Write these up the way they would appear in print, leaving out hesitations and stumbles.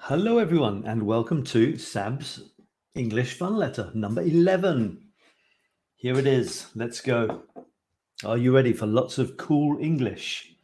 Hello everyone and welcome to Sab's English Fun Letter number 11. Here it is. Let's go. Are you ready for lots of cool English?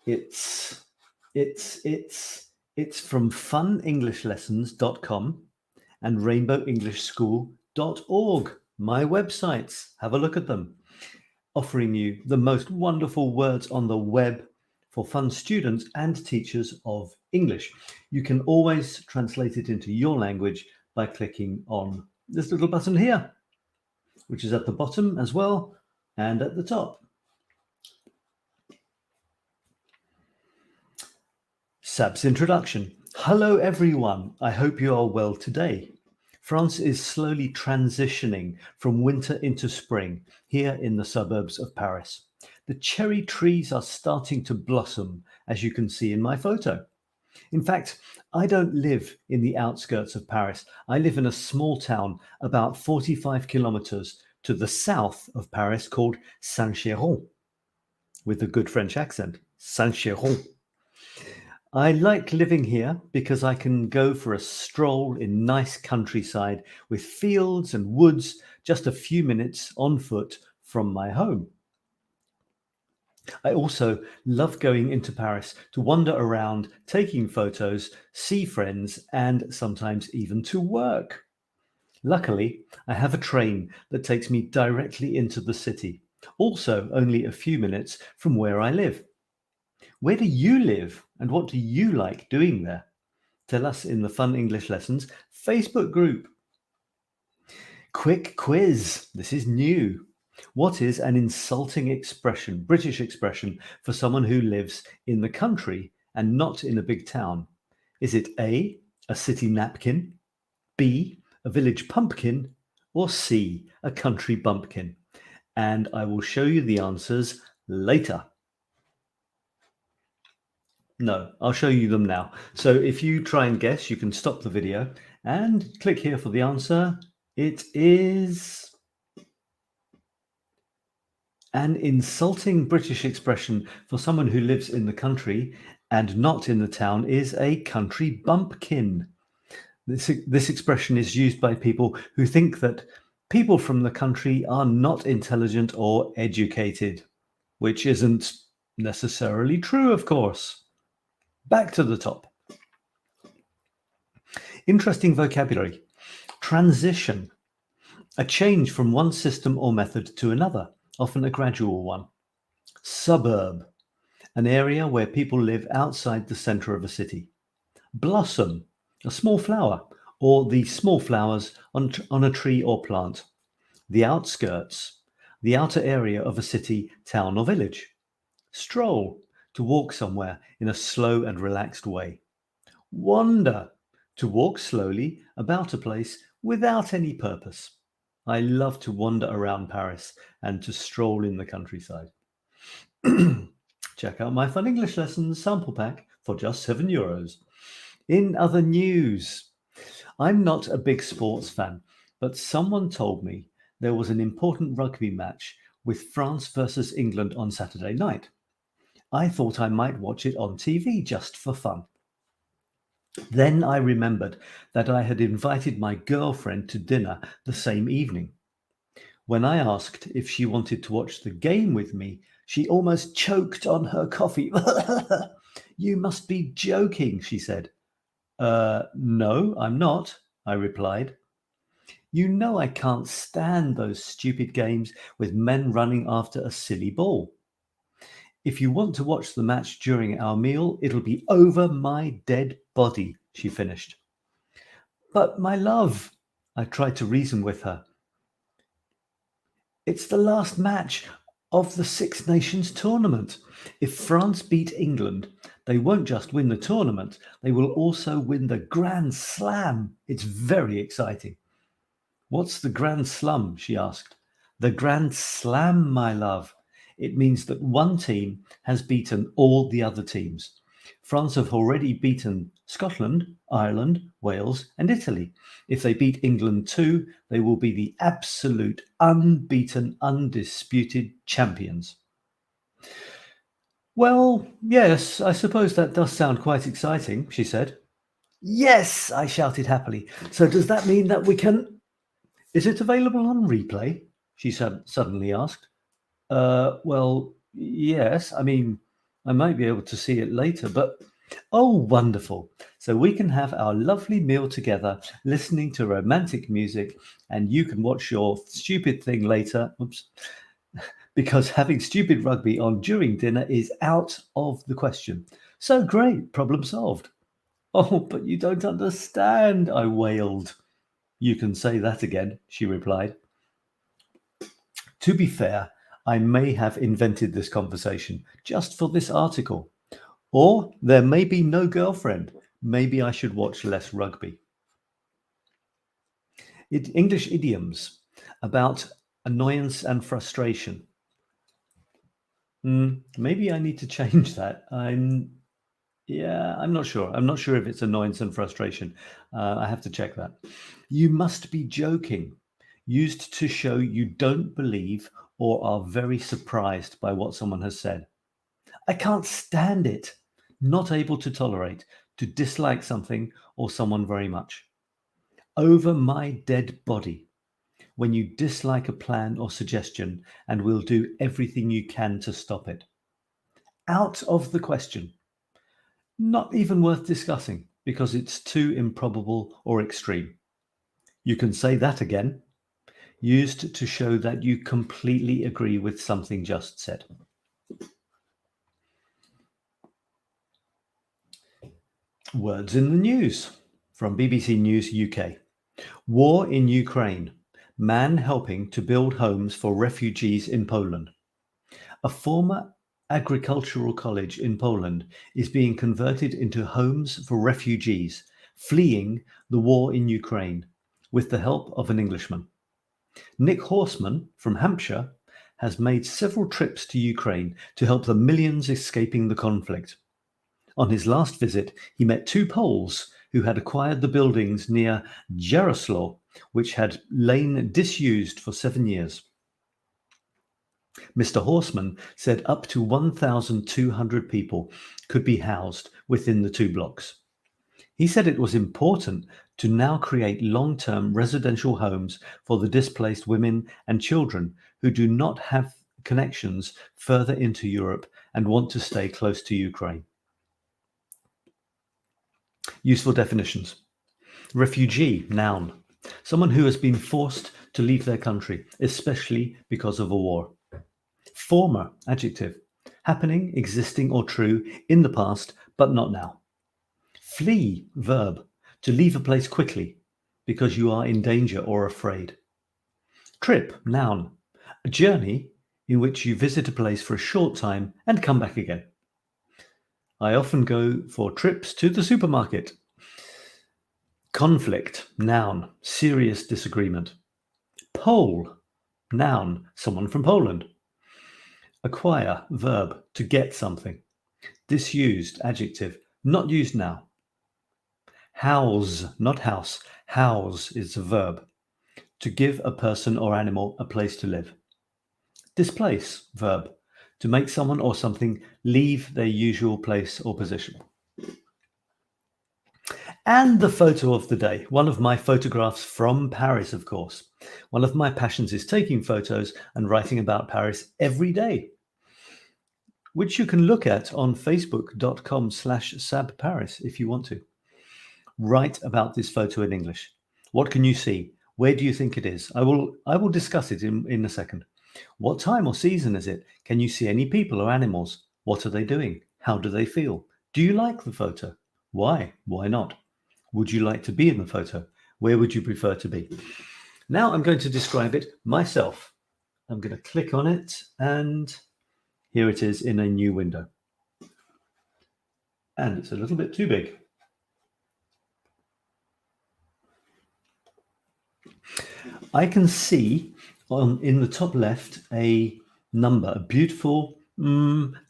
It's from funenglishlessons.com and rainbowenglishschool.org, my websites. Have a look at them. Offering you the most wonderful words on the web for fun students and teachers of English. You can always translate it into your language by clicking on this little button here, which is at the bottom as well and at the top. Sab's introduction. Hello everyone, I hope you are well today. France is slowly transitioning from winter into spring here in the suburbs of Paris. The cherry trees are starting to blossom, as you can see in my photo. In fact, I don't live in the outskirts of Paris. I live in a small town about 45 kilometers to the south of Paris called 𝙎𝙗𝗵, with a good French accent, 𝙎𝙗𝗵. I like living here because I can go for a stroll in nice countryside with fields and woods just a few minutes on foot from my home. I also love going into Paris to wander around, taking photos, see friends, and sometimes even to work. Luckily, I have a train that takes me directly into the city, also only a few minutes from where I live. Where do you live and what do you like doing there? Tell us in the Fun English Lessons Facebook group. Quick quiz. This is new. What is an insulting expression, British expression, for someone who lives in the country and not in a big town? Is it A, a city napkin, B, a village pumpkin, or C, a country bumpkin? And I will show you the answers later. No, I'll show you them now. So if you try and guess, you can stop the video and click here for the answer. It is... An insulting British expression for someone who lives in the country and not in the town is a country bumpkin. This expression is used by people who think that people from the country are not intelligent or educated, which isn't necessarily true, of course. Back to the top. Interesting vocabulary. Transition. A change from one system or method to another, often a gradual one. Suburb, an area where people live outside the center of a city. Blossom, a small flower, or the small flowers on a tree or plant. The outskirts, the outer area of a city, town, or village. Stroll, to walk somewhere in a slow and relaxed way. Wander, to walk slowly about a place without any purpose. I love to wander around Paris and to stroll in the countryside. Check out my Fun English Lessons sample pack for just €7. In other news, I'm not a big sports fan, but someone told me there was an important rugby match with France versus England on Saturday night. I thought I might watch it on TV just for fun. Then I remembered that I had invited my girlfriend to dinner the same evening. When I asked if she wanted to watch the game with me, she almost choked on her coffee. You must be joking, she said. No, I'm not, I replied. You know I can't stand those stupid games with men running after a silly ball. If you want to watch the match during our meal, it'll be over my dead body, she finished. But my love, I tried to reason with her. It's the last match of the Six Nations tournament. If France beat England, they won't just win the tournament, they will also win the Grand Slam. It's very exciting. What's the Grand Slam? She asked. The Grand Slam, my love. It means that one team has beaten all the other teams. France have already beaten Scotland, Ireland, Wales, and Italy. If they beat England too, they will be the absolute unbeaten, undisputed champions. Well, yes, I suppose that does sound quite exciting, she said. Yes, I shouted happily. So does that mean that we can... Is it available on replay? She suddenly asked. Well, yes. I mean, I might be able to see it later, but... Oh, wonderful. So we can have our lovely meal together, listening to romantic music, and you can watch your stupid thing later. Oops. Because having stupid rugby on during dinner is out of the question. So great, problem solved. Oh, but you don't understand, I wailed. You can say that again, she replied. To be fair, I may have invented this conversation just for this article. Or there may be no girlfriend. Maybe I should watch less rugby. English idioms about annoyance and frustration. Maybe I need to change that. I'm not sure. I'm not sure if it's annoyance and frustration. I have to check that. You must be joking. Used to show you don't believe or are very surprised by what someone has said. I can't stand it. Not able to tolerate, to dislike something or someone very much. Over my dead body. When you dislike a plan or suggestion and will do everything you can to stop it. Out of the question. Not even worth discussing because it's too improbable or extreme. You can say that again. Used to show that you completely agree with something just said. Words in the news from BBC News UK. War in Ukraine. Man helping to build homes for refugees in Poland. A former agricultural college in Poland is being converted into homes for refugees fleeing the war in Ukraine with the help of an Englishman. Nick Horseman from Hampshire has made several trips to Ukraine to help the millions escaping the conflict. On his last visit, he met two Poles who had acquired the buildings near 𝙎𝙖𝗓𝗏, which had lain disused for 7 years. Mr. Horseman said up to 1,200 people could be housed within the two blocks. He said it was important to now create long-term residential homes for the displaced women and children who do not have connections further into Europe and want to stay close to Ukraine. Useful definitions. Refugee, noun. Someone who has been forced to leave their country, especially because of a war. Former, adjective. Happening, existing or true in the past, but not now. Flee, verb. To leave a place quickly because you are in danger or afraid. Trip, noun. A journey in which you visit a place for a short time and come back again. I often go for trips to the supermarket. Conflict, noun. Serious disagreement. Pole, noun. Someone from Poland. Acquire, verb. To get something. Disused, adjective. Not used now. House, not house. House is a verb. To give a person or animal a place to live. Displace, verb. To make someone or something leave their usual place or position. And the photo of the day, one of my photographs from Paris, of course. One of my passions is taking photos and writing about Paris every day, which you can look at on facebook.com/sabparis if you want to. Write about this photo in English. What can you see? Where do you think it is? I will discuss it in a second. What time or season is it? Can you see any people or animals? What are they doing? How do they feel? Do you like the photo? Why? Why not? Would you like to be in the photo? Where would you prefer to be? Now I'm going to describe it myself. I'm going to click on it and here it is in a new window. And it's a little bit too big. I can see in the top left a number, a beautiful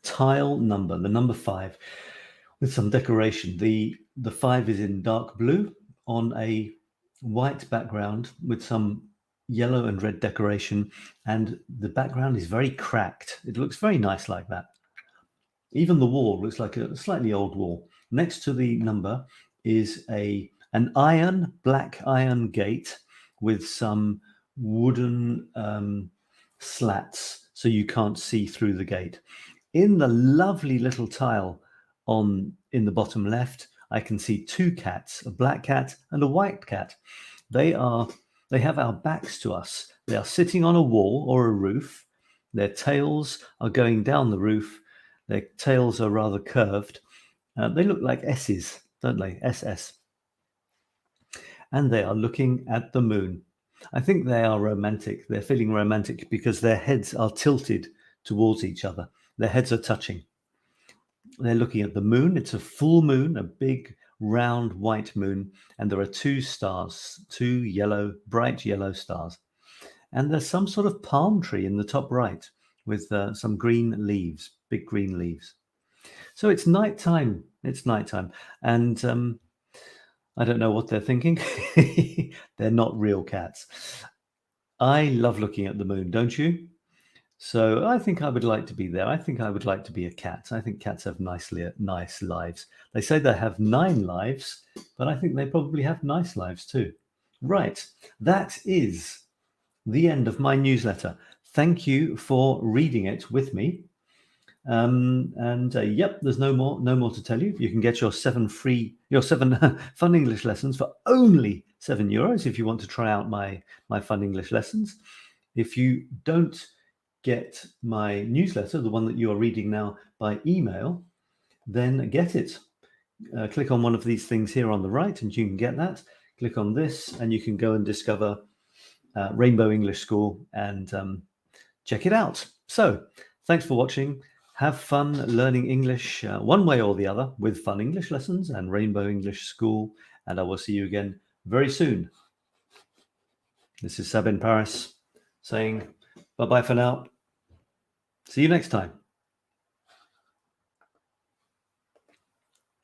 tile number, the number 5, with some decoration. The 5 is in dark blue on a white background with some yellow and red decoration, and the background is very cracked. It looks very nice like that. Even the wall looks like a slightly old wall. Next to the number is an black iron gate with some wooden slats so you can't see through the gate. In the lovely little tile in the bottom left, I can see two cats, a black cat and a white cat. They have our backs to us. They are sitting on a wall or a roof. Their tails are going down the roof. Their tails are rather curved. They look like S's, don't they? SS. And they are looking at the moon. I think they are romantic. They're feeling romantic because their heads are tilted towards each other. Their heads are touching. They're looking at the moon. It's a full moon, a big, round, white moon. And there are two stars, two bright yellow stars. And there's some sort of palm tree in the top right with some green leaves, big green leaves. So it's nighttime. It's nighttime. And I don't know what they're thinking. They're not real cats. I love looking at the moon, don't you? So I think I would like to be there. I think I would like to be a cat. I think cats have nice lives. They say they have 9 lives, but I think they probably have nice lives too. Right. That is the end of my newsletter. Thank you for reading it with me. Yep, there's no more to tell you. You can get your 7 fun English lessons for only €7 if you want to try out my fun English lessons. If you don't get my newsletter, the one that you are reading now, by email, then get it. Click on one of these things here on the right and you can get that. Click on this and you can go and discover Rainbow English School and check it out. So thanks for watching. Have fun learning English one way or the other with Fun English Lessons and Rainbow English School. And I will see you again very soon. This is 𝙎𝙗𝗵 𝗙𝗏𝗪𝗏 saying bye-bye for now. See you next time.